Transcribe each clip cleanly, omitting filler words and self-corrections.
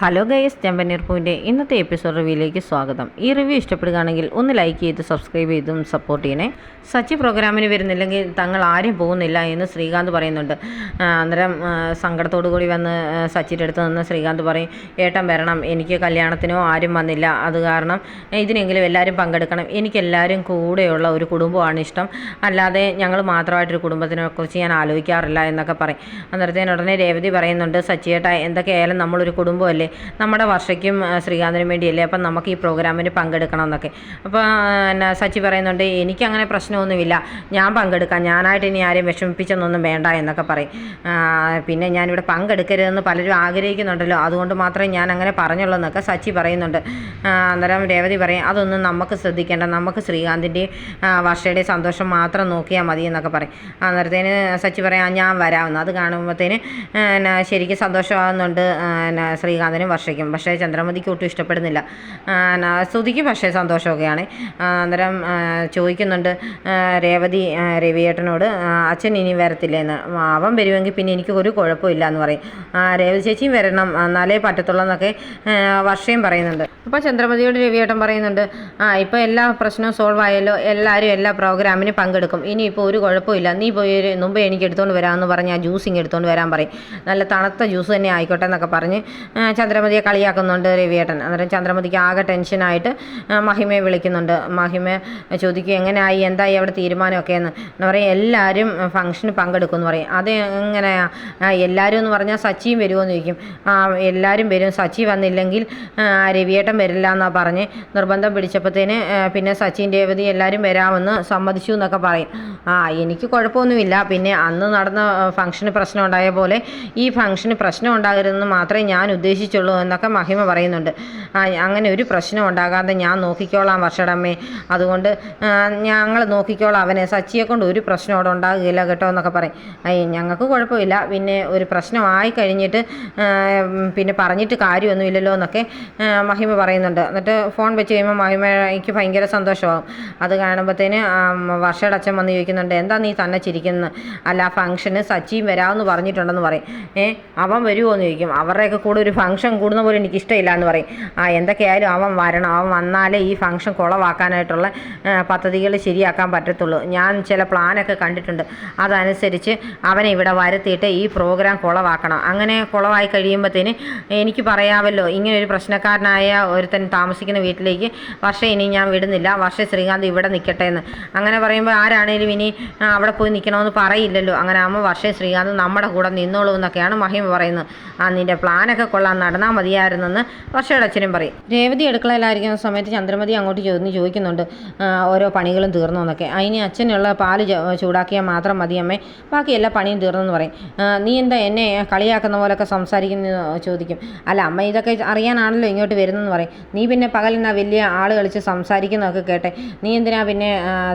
Hello guys, ചെമ്പനീർ പൂവിൻ്റെ ഇന്നത്തെ episode റിവ്യൂയിലേക്ക് സ്വാഗതം. ഈ റിവ്യൂ ഇഷ്ടപ്പെടുകയാണെങ്കിൽ ഒന്ന് ലൈക്ക് ചെയ്ത് സബ്സ്ക്രൈബ് ചെയ്തും സപ്പോർട്ട് ചെയ്യണേ. സച്ചി പ്രോഗ്രാമിന് വരുന്നില്ലെങ്കിൽ തങ്ങൾ ആരും പോകുന്നില്ല എന്ന് ശ്രീകാന്ത് പറയുന്നുണ്ട്. അന്നേരം സങ്കടത്തോടു കൂടി വന്ന് സച്ചിയുടെ അടുത്ത് നിന്ന് ശ്രീകാന്ത് പറയും, ഏട്ടൻ വരണം, എനിക്ക് കല്യാണത്തിനോ ആരും വന്നില്ല, അത് കാരണം ഇതിനെങ്കിലും എല്ലാവരും പങ്കെടുക്കണം, എനിക്കെല്ലാവരും കൂടെയുള്ള ഒരു കുടുംബമാണ് ഇഷ്ടം, അല്ലാതെ ഞങ്ങൾ മാത്രമായിട്ടൊരു കുടുംബത്തിനെക്കുറിച്ച് ഞാൻ ആലോചിക്കാറില്ല എന്നൊക്കെ പറയും. അന്നേരത്തേന് ഉടനെ രേവതി പറയുന്നുണ്ട്, സച്ചിയേട്ട എന്തൊക്കെയായാലും നമ്മളൊരു കുടുംബമല്ലേ, നമ്മുടെ വർഷയ്ക്കും ശ്രീകാന്തിനും വേണ്ടിയല്ലേ, അപ്പം നമുക്ക് ഈ പ്രോഗ്രാമിന് പങ്കെടുക്കണം എന്നൊക്കെ. അപ്പോൾ സച്ചി പറയുന്നുണ്ട്, എനിക്കങ്ങനെ പ്രശ്നമൊന്നുമില്ല, ഞാൻ പങ്കെടുക്കാം, ഞാനായിട്ട് ഇനി ആരെയും വിഷമിപ്പിച്ചെന്നൊന്നും വേണ്ട എന്നൊക്കെ പറയും. പിന്നെ ഞാനിവിടെ പങ്കെടുക്കരുതെന്ന് പലരും ആഗ്രഹിക്കുന്നുണ്ടല്ലോ, അതുകൊണ്ട് മാത്രമേ ഞാൻ അങ്ങനെ പറഞ്ഞുള്ളൂ എന്നൊക്കെ സച്ചി പറയുന്നുണ്ട്. അന്നേരം രേവതി പറയും, അതൊന്നും നമുക്ക് ശ്രദ്ധിക്കേണ്ട, നമുക്ക് ശ്രീകാന്തിൻ്റെയും വർഷയുടെയും സന്തോഷം മാത്രം നോക്കിയാൽ മതി എന്നൊക്കെ പറയും. അന്നേരത്തേന് സച്ചി പറയാം, ഞാൻ വരാമെന്ന്. അത് കാണുമ്പോഴത്തേന് ശരിക്കും സന്തോഷമാകുന്നുണ്ട് ശ്രീകാന്തിനും വർഷയ്ക്കും. പക്ഷേ ചന്ദ്രമതിക്ക് ഒട്ടും ഇഷ്ടപ്പെടുന്നില്ല. സ്തുതിക്ക് പക്ഷേ സന്തോഷമൊക്കെയാണ്. അന്നേരം ചോദിക്കുന്നുണ്ട് രേവതി രവിയേട്ടനോട്, അച്ഛൻ ഇനി വരത്തില്ലേന്ന്. അവൻ വരുമെങ്കിൽ പിന്നെ എനിക്ക് ഒരു കുഴപ്പമില്ല എന്ന് പറയും. രേവതി ചേച്ചിയും വരണം, എന്നാലേ പറ്റത്തുള്ളൂ എന്നൊക്കെ വർഷയും പറയുന്നുണ്ട്. അപ്പോൾ ചന്ദ്രമതിയോട് രവിയേട്ടൻ പറയുന്നുണ്ട്, ഇപ്പോൾ എല്ലാ പ്രശ്നവും സോൾവ് ആയല്ലോ, എല്ലാവരും എല്ലാ പ്രോഗ്രാമിനും പങ്കെടുക്കും, ഇനിയിപ്പോൾ ഒരു കുഴപ്പമില്ല, നീ പോയി മുമ്പേ എനിക്ക് എടുത്തുകൊണ്ട് വരാമെന്ന് പറഞ്ഞ് ആ ജ്യൂസിങ് എടുത്തുകൊണ്ട് വരാൻ പറയും. നല്ല തണുത്ത ജ്യൂസ് തന്നെ ആയിക്കോട്ടെ എന്നൊക്കെ പറഞ്ഞ് ചന്ദ്രമതിയെ കളിയാക്കുന്നുണ്ട് രവിയേട്ടൻ. അന്നേരം ചന്ദ്രമതിക്ക് ആകെ ടെൻഷനായിട്ട് മഹിമയെ വിളിക്കുന്നുണ്ട്. മഹിമ ചോദിക്കും, എങ്ങനെയായി, എന്തായി അവിടെ തീരുമാനമൊക്കെ എന്ന് പറയും. എല്ലാവരും ഫംഗ്ഷന് പങ്കെടുക്കുമെന്ന് പറയും. അത് എങ്ങനെയാ എല്ലാവരും എന്ന് പറഞ്ഞാൽ സച്ചിയും വരുമോ എന്ന് ചോദിക്കും. എല്ലാവരും വരും, സച്ചി വന്നില്ലെങ്കിൽ രവിയേട്ടൻ വരില്ല എന്നാണ് പറഞ്ഞ് നിർബന്ധം പിടിച്ചപ്പോഴത്തേന് പിന്നെ സച്ചിൻ രേവതി എല്ലാവരും വരാമെന്ന് സമ്മതിച്ചു എന്നൊക്കെ പറയും. എനിക്ക് കുഴപ്പമൊന്നുമില്ല, പിന്നെ അന്ന് നടന്ന ഫംഗ്ഷന് പ്രശ്നം ഉണ്ടായ പോലെ ഈ ഫംഗ്ഷന് പ്രശ്നം ഉണ്ടാകരുതെന്ന് മാത്രമേ ഞാൻ ഉദ്ദേശിച്ചുള്ളൂ എന്നൊക്കെ മഹിമ പറയുന്നുണ്ട്. അങ്ങനെ ഒരു പ്രശ്നം ഉണ്ടാകാതെ ഞാൻ നോക്കിക്കോളാം വർഷടമ്മേ, അതുകൊണ്ട് ഞങ്ങൾ നോക്കിക്കോളാം അവനെ, സച്ചിയെ കൊണ്ട് ഒരു പ്രശ്നം അവിടെ ഉണ്ടാകുകയില്ല കേട്ടോ എന്നൊക്കെ പറയും. ഞങ്ങൾക്ക് കുഴപ്പമില്ല, പിന്നെ ഒരു പ്രശ്നമായി കഴിഞ്ഞിട്ട് പിന്നെ പറഞ്ഞിട്ട് കാര്യമൊന്നുമില്ലല്ലോ എന്നൊക്കെ മഹിമ പറയുന്നുണ്ട്. എന്നിട്ട് ഫോൺ വെച്ച് കഴിയുമ്പോൾ മഹിമയ്ക്ക് ഭയങ്കര സന്തോഷമാകും. അത് കാണുമ്പോഴത്തേന് വർഷയുടെ അച്ഛൻ വന്ന് ചോദിക്കുന്നുണ്ട്, എന്താ നീ തന്നെ ചിരിക്കുന്നത്, അല്ല ഫംഗ്ഷന് സച്ചിയും വരാമെന്ന് പറഞ്ഞിട്ടുണ്ടെന്ന് പറയും. അവൻ വരുമോ എന്ന് ചോദിക്കും. അവരുടെയൊക്കെ കൂടെ ഒരു ഫംഗ്ഷൻ കൂടുന്ന പോലെ എനിക്ക് ഇഷ്ടമില്ല എന്ന് പറയും. എന്തൊക്കെയായാലും അവൻ വരണം, അവൻ വന്നാലേ ഈ ഫംഗ്ഷൻ കുളവാക്കാനായിട്ടുള്ള പദ്ധതികൾ ശരിയാക്കാൻ പറ്റത്തുള്ളൂ. ഞാൻ ചില പ്ലാനൊക്കെ കണ്ടിട്ടുണ്ട്, അതനുസരിച്ച് അവനെ ഇവിടെ വരുത്തിയിട്ട് ഈ പ്രോഗ്രാം കുളവാക്കണം. അങ്ങനെ കുളവായി കഴിയുമ്പോഴത്തേന് എനിക്ക് പറയാമല്ലോ, ഇങ്ങനെ ഒരു പ്രശ്നക്കാരനായ ഒരുത്തൻ താമസിക്കുന്ന വീട്ടിലേക്ക് വർഷം ഇനി ഞാൻ വിടുന്നില്ല, വർഷം ശ്രീകാന്ത് ഇവിടെ നിൽക്കട്ടെ എന്ന്. അങ്ങനെ പറയുമ്പോൾ ആരാണേലും ഇനി അവിടെ പോയി നിൽക്കണമെന്ന് പറയില്ലല്ലോ. അങ്ങനെ ആകുമ്പോൾ വർഷം ശ്രീകാന്ത് നമ്മുടെ കൂടെ നിന്നോളൂ എന്നൊക്കെയാണ് മഹിമ പറയുന്നത്. നിൻ്റെ പ്ലാനൊക്കെ കൊള്ളാൻ, നടന്നാൽ മതിയായിരുന്നെന്ന് വർഷയുടെ അച്ഛനും പറയും. രേവതി അടുക്കളയിലായിരിക്കുന്ന സമയത്ത് ചന്ദ്രമതി അങ്ങോട്ട് ചോദിക്കുന്നുണ്ട്, ഓരോ പണികളും തീർന്നു എന്നൊക്കെ. അതിന് അച്ഛനുള്ള പാല് ചൂടാക്കിയാൽ മാത്രം മതി അമ്മേ, ബാക്കി എല്ലാ പണിയും തീർന്നെന്ന് പറയും. നീ എന്താ എന്നെ കളിയാക്കുന്ന പോലൊക്കെ സംസാരിക്കുന്ന ചോദിക്കും. അല്ല അമ്മ ഇതൊക്കെ അറിയാനാണല്ലോ ഇങ്ങോട്ട് വരുന്നതെന്ന് പറയും. നീ പിന്നെ പകലെന്നാ വലിയ ആൾ കളിച്ച് സംസാരിക്കുന്നതൊക്കെ കേട്ടെ, നീ എന്തിനാ പിന്നെ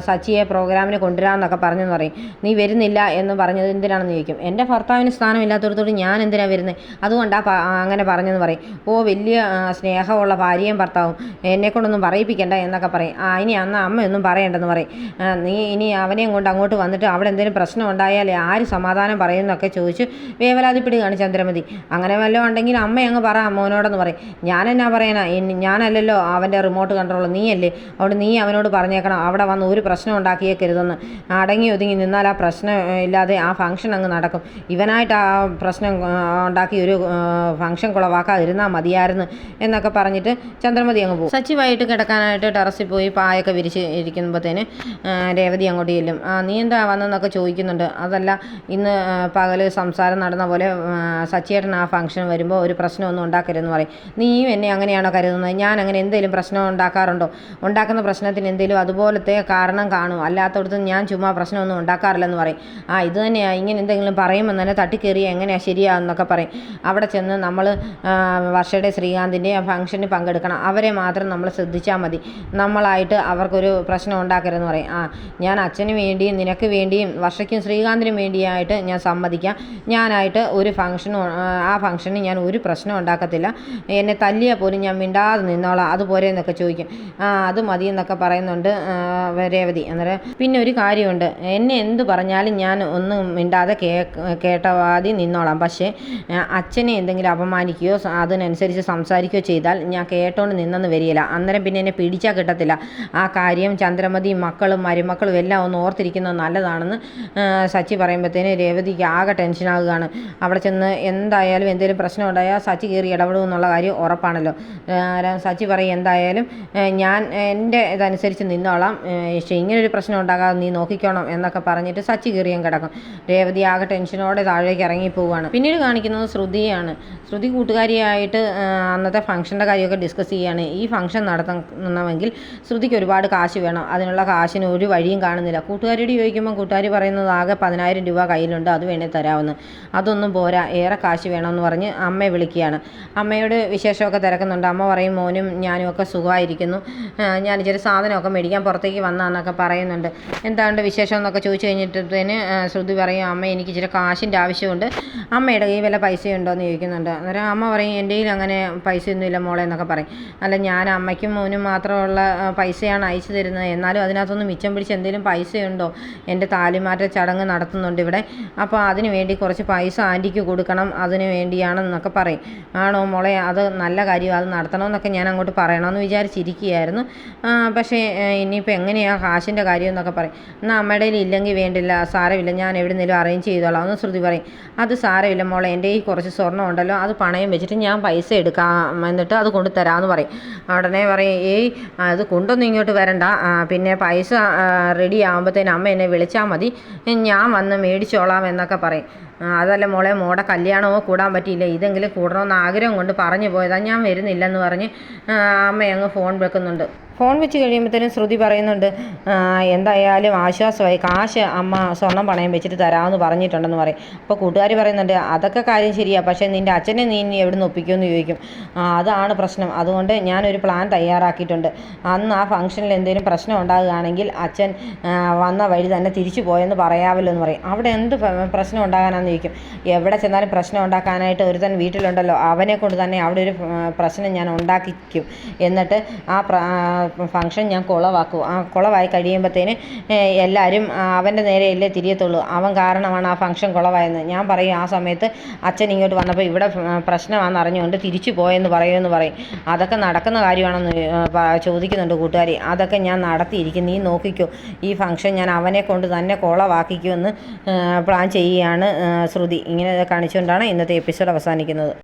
സച്ചിയെ പ്രോഗ്രാമിന് കൊണ്ടുവരാമെന്നൊക്കെ പറഞ്ഞെന്ന് പറയും. നീ വരുന്നില്ല എന്ന് പറഞ്ഞത് എന്തിനാണെന്ന് ചോദിക്കും. എൻ്റെ ഭർത്താവിന് സ്ഥാനമില്ലാത്തടത്തോട് ഞാൻ എന്തിനാണ് വരുന്നത്, അതുകൊണ്ടാണ് അങ്ങനെ പറഞ്ഞെന്ന് പറയും. വലിയ സ്നേഹമുള്ള ഭാര്യയും ഭർത്താവും, എന്നെക്കൊണ്ടൊന്നും പറയിപ്പിക്കണ്ട എന്നൊക്കെ പറയും. ഇനി അന്ന് അമ്മയൊന്നും പറയണ്ടെന്ന് പറയും. നീ ഇനി അവനെയും കൊണ്ട് അങ്ങോട്ട് വന്നിട്ട് അവിടെ എന്തെങ്കിലും പ്രശ്നം ഉണ്ടായാൽ ആര് സമാധാനം പറയുമെന്നൊക്കെ ചോദിച്ച് വേവലാതിപ്പെടുകയാണ് ചന്ദ്രമതി. അങ്ങനെ വല്ലതും ഉണ്ടെങ്കിൽ അമ്മ അങ്ങ് പറ മോനോടെന്ന് പറയും. ഞാനെന്നാ പറയാനാ, ഞാനല്ലല്ലോ അവൻ്റെ റിമോട്ട് കൺട്രോൾ, നീയല്ലേ, അതുകൊണ്ട് നീ അവനോട് പറഞ്ഞേക്കണം അവിടെ വന്ന് ഒരു പ്രശ്നം ഉണ്ടാക്കിയേക്കരുതെന്ന്. അടങ്ങി ഒതുങ്ങി നിന്നാൽ ആ പ്രശ്നം ഇല്ലാതെ ആ ഫംഗ്ഷൻ അങ്ങ് നടക്കും. ഇവനായിട്ട് ആ പ്രശ്നം ഉണ്ടാക്കി ഒരു ഫംഗ്ഷൻ കുളവാക്കാതിരുന്നാൽ മതിയായിരുന്നു എന്നൊക്കെ പറഞ്ഞിട്ട് ചന്ദ്രമതി അങ്ങ് പോകും. സച്ചി വൈകിട്ട് കിടക്കാനായിട്ട് ടെറസിൽ പോയി പായൊക്കെ വിരിച്ച് ഇരിക്കുമ്പോഴത്തേന് രേവതി അങ്ങോട്ട് ചെല്ലും. നീ എന്താ വന്നെന്നൊക്കെ ചോദിക്കുന്നുണ്ട്. അതല്ല, ഇന്ന് പകൽ സംസാരം നടന്ന പോലെ സച്ചിയേട്ടൻ ആ ഫംഗ്ഷൻ വരുമ്പോൾ ഒരു പ്രശ്നമൊന്നും ഉണ്ടാക്കരുതെന്ന് പറയും. നീയും എന്നെ അങ്ങനെയാണോ കരുതുന്നത്? ഞാൻ അങ്ങനെ എന്തെങ്കിലും പ്രശ്നം ഉണ്ടാക്കാറുണ്ടോ? ഉണ്ടാക്കുന്ന പ്രശ്നത്തിന് എന്തെങ്കിലും അതുപോലത്തെ കാരണം കാണും, അല്ലാത്തടത്ത് ഞാൻ ചുമ്മാ പ്രശ്നമൊന്നും ഉണ്ടാക്കാറില്ലെന്ന് പറയും. ഇത് തന്നെയാണ്, ഇങ്ങനെ എന്തെങ്കിലും പറയുമ്പോൾ തന്നെ തട്ടിക്കയറിയാൽ എങ്ങനെയാണ് ശരിയാണെന്നൊക്കെ പറയും. അവിടെ ചെന്ന് നമ്മൾ വർഷയുടെ ശ്രീകാന്തിൻ്റെ ഫംഗ്ഷന് പങ്കെടുക്കണം, അവരെ മാത്രം നമ്മൾ ശ്രദ്ധിച്ചാൽ മതി, നമ്മളായിട്ട് അവർക്കൊരു പ്രശ്നം ഉണ്ടാക്കരുതെന്ന് പറയും. ഞാൻ അച്ഛന് വേണ്ടിയും നിനക്ക് വേണ്ടിയും വർഷയ്ക്കും ശ്രീകാന്തിനും വേണ്ടിയായിട്ട് ഞാൻ സമ്മതിക്കാം, ഞാനായിട്ട് ഒരു ആ ഫംഗ്ഷന് ഞാൻ ഒരു പ്രശ്നം ഉണ്ടാക്കത്തില്ല, എന്നെ തല്ലിയാൽ പോലും ഞാൻ മിണ്ടാതെ നിന്നോളാം, അതുപോലെ എന്നൊക്കെ ചോദിക്കും. അത് മതി എന്നൊക്കെ പറയുന്നുണ്ട് രേവതി. അന്നേരം പിന്നെ ഒരു കാര്യമുണ്ട്, എന്നെ എന്ത് പറഞ്ഞാലും ഞാൻ ഒന്നും മിണ്ടാതെ കേട്ടവാതി നിന്നോളാം, പക്ഷേ അച്ഛനെ എന്തെങ്കിലും അപമാനിക്കുകയോ അതിനനുസരിച്ച് സംസാരിക്കുകയോ ചെയ്താൽ ഞാൻ കേട്ടോണ്ട് നിന്നെന്ന് വരികയില്ല, അന്നേരം പിന്നെ എന്നെ പിടിച്ചാൽ കിട്ടത്തില്ല. ആ കാര്യം ചന്ദ്രമതിയും മക്കളും മരുമക്കളും എല്ലാം ഒന്ന് ഓർത്തിരിക്കുന്നത് നല്ലതാണെന്ന് സച്ചി പറയുമ്പോഴത്തേന് രേവതിക്ക് ആകെ ടെൻഷനാകുകയാണ്. അവിടെ ചെന്ന് എന്തായാലും എന്തെങ്കിലും പ്രശ്നം ഉണ്ടായാൽ സച്ചി കയറി ഇടപെടുമെന്നുള്ള കാര്യം ഉറപ്പാണല്ലോ. സച്ചി പറയും, എന്തായാലും ഞാൻ എൻ്റെ ഇതനുസരിച്ച് നിന്നോളാം, പക്ഷേ ഇങ്ങനൊരു പ്രശ്നം ഉണ്ടാകാതെ നീ നോക്കിക്കോണം എന്നൊക്കെ പറഞ്ഞിട്ട് സച്ചി കയറിയും കിടക്കും. രേവതി ആകെ ടെൻഷനോടെ താഴേക്ക് ഇറങ്ങി പോവുകയാണ്. പിന്നീട് കാണിക്കുന്നത് ശ്രുതിയാണ്. ശ്രുതി കൂട്ടുകാരിയായിട്ട് അന്നത്തെ ഫംഗ്ഷൻ്റെ കാര്യമൊക്കെ ഡിസ്കസ് ചെയ്യുകയാണ്. ഈ ഫംഗ്ഷൻ നടത്തണമെങ്കിൽ ശ്രുതിക്ക് ഒരുപാട് കാശ് വേണം, അതിനുള്ള കാശിന് ഒരു വഴിയും കാണുന്നില്ല. കൂട്ടുകാരിയോട് ചോദിക്കുമ്പോൾ കൂട്ടുകാരി പറയുന്നത് ആകെ 10,000 രൂപ കയ്യിലുണ്ട്, അത് വേണേൽ തരാമെന്ന്. അതൊന്നും പോരാ, ഏറെ കാശ് വേണമെന്ന് പറഞ്ഞ് അമ്മയെ വിളിക്കുകയാണ്. അമ്മയോട് വിശേഷമൊക്കെ തിരക്കുന്നുണ്ട്. അമ്മ പറയും, മോനും ഞാനും ഒക്കെ സുഖമായിരിക്കുന്നു, ഞാൻ ഇച്ചിരി സാധനമൊക്കെ മേടിക്കാൻ പുറത്തേക്ക് വന്നതെന്നൊക്കെ പറയുന്നുണ്ട്. എന്താണ്ട് വിശേഷം എന്നൊക്കെ ചോദിച്ചു കഴിഞ്ഞിട്ടത്തേന് ശ്രുതി പറയും, അമ്മ എനിക്ക് ഇച്ചിരി കാശിൻ്റെ ആവശ്യമുണ്ട്, അമ്മയുടെ കയ്യിൽ വല്ല പൈസയുണ്ടോ എന്ന് ചോദിക്കുന്നുണ്ട്. അന്നേരം അമ്മ പറയും, എൻ്റെ കയ്യിൽ അങ്ങനെ പൈസയൊന്നുമില്ല മോളെ എന്നൊക്കെ പറയും. അല്ല, ഞാൻ അമ്മയ്ക്കും മോനും മാത്രമുള്ള പൈസയാണ് അയച്ചു തരുന്നത്, എന്നാലും അതിനകത്തൊന്ന് മിച്ചം പിടിച്ച് എന്തെങ്കിലും പൈസയുണ്ടോ, എൻ്റെ താലിമാറ്റ ചടങ്ങ് നടത്തുന്നുണ്ട് ഇവിടെ, അപ്പോൾ അതിന് വേണ്ടി കുറച്ച് പൈസ ആൻറ്റിക്ക് കൊടുക്കണം, അതിന് വേണ്ടിയാണെന്നൊക്കെ പറയും. ആണോ മോളെ, അത് നല്ല കാര്യം, അത് നടത്തണമെന്നൊക്കെ ഞാൻ അങ്ങോട്ട് പറയണമെന്ന് വിചാരിച്ചിരിക്കുകയായിരുന്നു, പക്ഷേ ഇനിയിപ്പോൾ എങ്ങനെയാണ് കാശിൻ്റെ കാര്യം എന്നൊക്കെ പറയും. എന്നാൽ അമ്മയുടെ കയ്യിൽ ഇല്ലെങ്കിൽ വേണ്ടില്ല, സാരമില്ല, ഞാൻ എവിടെയെങ്കിലും അറേഞ്ച് ചെയ്തോളാം എന്ന് ശ്രുതി പറയും. അത് സാരമില്ല മോളെ, എൻ്റെ ഈ കുറച്ച് സ്വർണ്ണം ഉണ്ടല്ലോ, അത് പണയം വെച്ചിട്ട് ഞാൻ പൈസ എടുക്കാം, എന്നിട്ട് അത് കൊണ്ട് തരാമെന്ന് പറയും. ഉടനെ പറയും, അത് കൊണ്ടൊന്നും ഇങ്ങോട്ട് വരണ്ട, പിന്നെ പൈസ റെഡി ആകുമ്പോഴത്തേന് അമ്മ എന്നെ വിളിച്ചാൽ മതി, ഞാൻ വന്ന് മേടിച്ചോളാം എന്നൊക്കെ പറയും. അതല്ല മോളെ, മോടെ കല്യാണമോ കൂടാൻ പറ്റിയില്ല, ഇതെങ്കിലും കൂടണമെന്ന് ആഗ്രഹം കൊണ്ട് പറഞ്ഞു പോയതാ, ഞാൻ വരുന്നില്ലെന്ന് പറഞ്ഞ് അമ്മ അങ്ങ് ഫോൺ വെക്കുന്നുണ്ട്. ഫോൺ വെച്ച് കഴിയുമ്പോഴത്തേനും ശ്രുതി പറയുന്നുണ്ട്, എന്തായാലും ആശ്വാസമായി, കാശ് അമ്മ സ്വർണം പണയം വെച്ചിട്ട് തരാമെന്ന് പറഞ്ഞിട്ടുണ്ടെന്ന് പറയും. അപ്പോൾ കൂട്ടുകാർ പറയുന്നുണ്ട്, അതൊക്കെ കാര്യം ശരിയാണ്, പക്ഷേ നിൻ്റെ അച്ഛനെ നീ എവിടെ നിന്ന് ഒപ്പിക്കുമെന്ന് ചോദിക്കും. അതാണ് പ്രശ്നം, അതുകൊണ്ട് ഞാനൊരു പ്ലാൻ തയ്യാറാക്കിയിട്ടുണ്ട്, അന്ന് ആ ഫംഗ്ഷനിൽ എന്തെങ്കിലും പ്രശ്നം ഉണ്ടാകുകയാണെങ്കിൽ അച്ഛൻ വന്ന വഴി തന്നെ തിരിച്ചു പോയെന്ന് പറയാമല്ലോ എന്ന് പറയും. അവിടെ എന്ത് പ്രശ്നം ഉണ്ടാകാനാണെന്ന് ചോദിക്കും. എവിടെ ചെന്നാലും പ്രശ്നം ഉണ്ടാക്കാനായിട്ട് ഒരുത്തൻ വീട്ടിലുണ്ടല്ലോ, അവനെ കൊണ്ട് തന്നെ അവിടെ ഒരു പ്രശ്നം ഞാൻ ഉണ്ടാക്കിക്കും, എന്നിട്ട് ആ ഫംഗ്ഷൻ ഞാൻ കുളവാക്കും, ആ കുളവായി കഴിയുമ്പോഴത്തേന് എല്ലാവരും അവൻ്റെ നേരെയല്ലേ തിരിയത്തുള്ളൂ, അവൻ കാരണമാണ് ആ ഫംഗ്ഷൻ കുളവായെന്ന് ഞാൻ പറയും. ആ സമയത്ത് അച്ഛൻ ഇങ്ങോട്ട് വന്നപ്പോൾ ഇവിടെ പ്രശ്നമാണെന്ന് അറിഞ്ഞുകൊണ്ട് തിരിച്ചു പോയെന്ന് പറയുമെന്ന് പറയും. അതൊക്കെ നടക്കുന്ന കാര്യമാണെന്ന് ചോദിക്കുന്നുണ്ട് കൂട്ടുകാരി. അതൊക്കെ ഞാൻ നടത്തിയിരിക്കും, നീ നോക്കിക്കോ, ഈ ഫംഗ്ഷൻ ഞാൻ അവനെ കൊണ്ട് തന്നെ കുളവാക്കിക്കുമെന്ന് പ്ലാൻ ചെയ്യുകയാണ് ശ്രുതി. ഇങ്ങനെ കാണിച്ചുകൊണ്ടാണ് ഇന്നത്തെ എപ്പിസോഡ് അവസാനിക്കുന്നത്.